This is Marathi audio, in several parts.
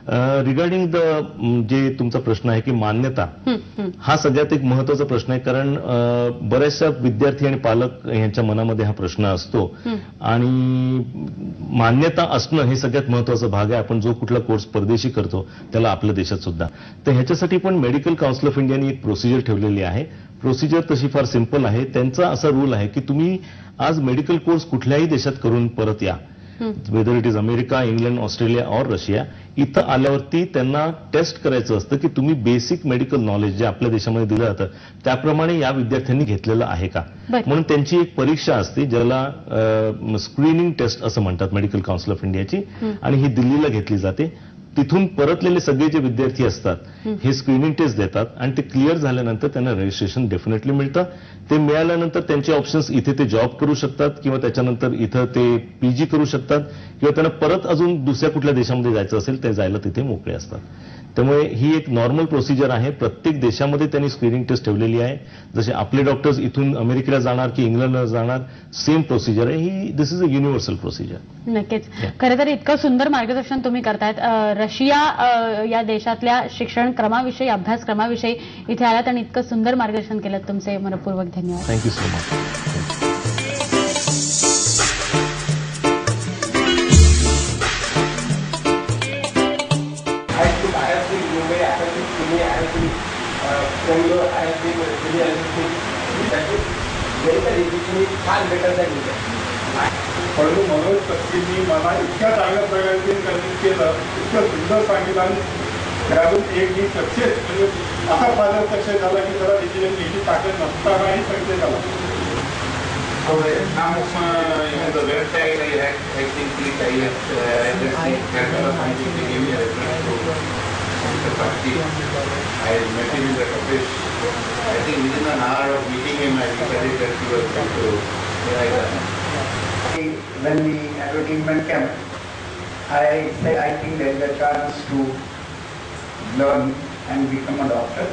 रिगार्डिंग द जे तुमचा प्रश्न आहे की मान्यता हा सगळ्यात एक महत्वाचा प्रश्न आहे, कारण बऱ्याचशा विद्यार्थी आणि पालक यांच्या मनामध्ये हा प्रश्न असतो आणि मान्यता असणं हे सगळ्यात महत्वाचा भाग आहे. आपण जो कुठला कोर्स परदेशी करतो त्याला आपल्या देशात सुद्धा, तर ह्याच्यासाठी पण मेडिकल काउन्सिल ऑफ इंडियाने एक प्रोसिजर ठेवलेली आहे. प्रोसिजर तशी फार सिंपल आहे. त्यांचा असा रूल आहे की तुम्ही आज मेडिकल कोर्स कुठल्याही देशात करून परत या, whether it is America, England, Australia और रशिया, इथं आल्यावरती त्यांना टेस्ट करायचं असतं की तुम्ही बेसिक मेडिकल नॉलेज जे आपल्या देशामध्ये दिलं जातं त्याप्रमाणे या विद्यार्थ्यांनी घेतलेलं आहे का, म्हणून त्यांची एक परीक्षा असते ज्याला स्क्रीनिंग टेस्ट असं म्हणतात मेडिकल काउन्सिल ऑफ इंडियाची, आणि ही दिल्लीला घेतली जाते. तिथून परतलेले सगळे जे विद्यार्थी असतात हे स्क्रीनिंग टेस्ट देतात आणि ते क्लिअर झाल्यानंतर त्यांना रजिस्ट्रेशन डेफिनेटली मिळतं. ते मिळाल्यानंतर त्यांचे ऑप्शन्स इथे ते जॉब करू शकतात किंवा त्याच्यानंतर इथं ते पीजी करू शकतात किंवा त्यांना परत अजून दुसऱ्या कुठल्या देशामध्ये जायचं असेल ते जायला तिथे मोकळे असतात. त्यामुळे ही एक नॉर्मल प्रोसिजर आहे. प्रत्येक देशामध्ये त्यांनी स्क्रीनिंग टेस्ट ठेवलेली आहे. जसे आपले डॉक्टर्स इथून अमेरिकेला जाणार की इंग्लंडला जाणार, सेम प्रोसिजर आहे ही. दिस इज अ युनिव्हर्सल प्रोसिजर. नक्कीच. खरं तर इतकं सुंदर मार्गदर्शन तुम्ही करतायत. रशिया या देशातल्या शिक्षण क्रमाविषयी, अभ्यासक्रमाविषयी इथे आलात आणि इतकं सुंदर मार्गदर्शन केलं. तुमचे मनपूर्वक धन्यवाद. Thank you so much. परंतु मनोज पत्कींनी मला इतक्या चांगल्या प्रकारे कन्व्हिन्स केलं, इतकं सुंदर सांगितलं आणि त्यातून एक मी सक्सेस म्हणजे असा फायदा सक्सेस झाला की त्याला डिसिजन घ्यायची ताकद नसतानाही सक्सेस झाला. So now the website I think give me a reference to Mr. Pakti. I met him in the office. I think within an hour of meeting him, I decided that he was going to write that. When the advertisement came, I said I think there is a chance to learn and become a doctor.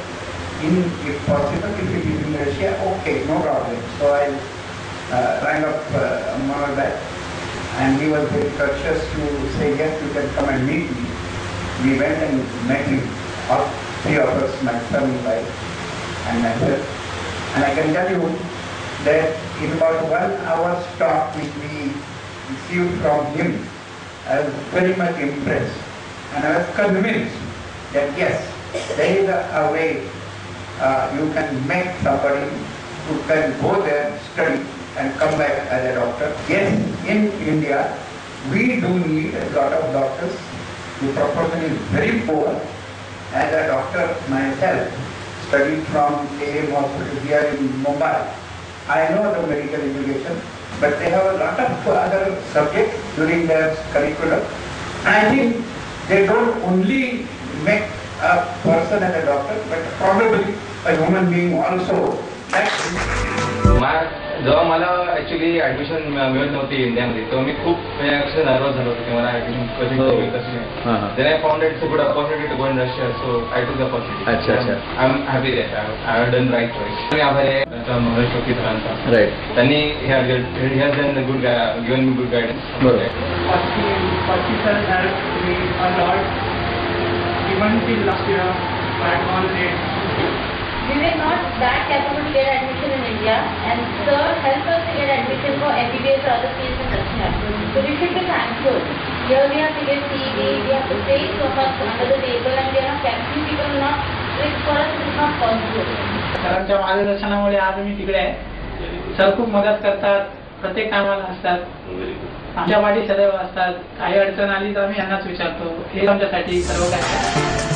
If possible, if it is in Russia, okay, no problem. So I rang up Manoj Bhai, and he was very courteous to say yes, you can come and meet me. We went and met him, all three of us, my son, wife, and myself. And I can tell you that in about 1 hour's talk which we received from him, I was very much impressed, and I was convinced that yes, there is a way you can make somebody who can go there, study, and come back as a doctor. Yes, in India, we do need a lot of doctors. The proportion is very poor. As a doctor myself, studied from AM Hospital here in Mumbai, I know the medical education, but they have a lot of other subjects during their curriculum. And I think they don't only make a person as a doctor, but probably a human being also. जेव्हा मला ऍक्च्युली ऍडमिशन मिळत नव्हती इंडियामध्ये तेव्हा मी खूप म्हणजे नर्वस झालो होतो की मला ऍडमिशन कशी होईल कशी नाही. Then I found it's a good opportunity to go in Russia, so I took the opportunity. अच्छा अच्छा. I am happy that I have done right choice. मी आभारी आहे मनोज पत्की सरांचा. राईट. त्यांनी he has done a good given me good guidance. बरोबर. Patti sir helped me a lot. Even till last year, I had gone late. We were not that capable to get admission in India, and sir helped us to get admission for MBBS or other fields in Russia. So we should be thankful. Here we have to get CET, we have to face so much under the table, and we are not capable people not strict for us. It is not possible. सरांच्या मार्गदर्शनामुळे आज मी तिकडे आहे. सर खूप मदत करतात, प्रत्येक कामाला असतात, आमच्या पाठी सदैव असतात. काही अडचण आली तर आम्ही यांनाच विचारतो. हे आमच्यासाठी सर्व काय.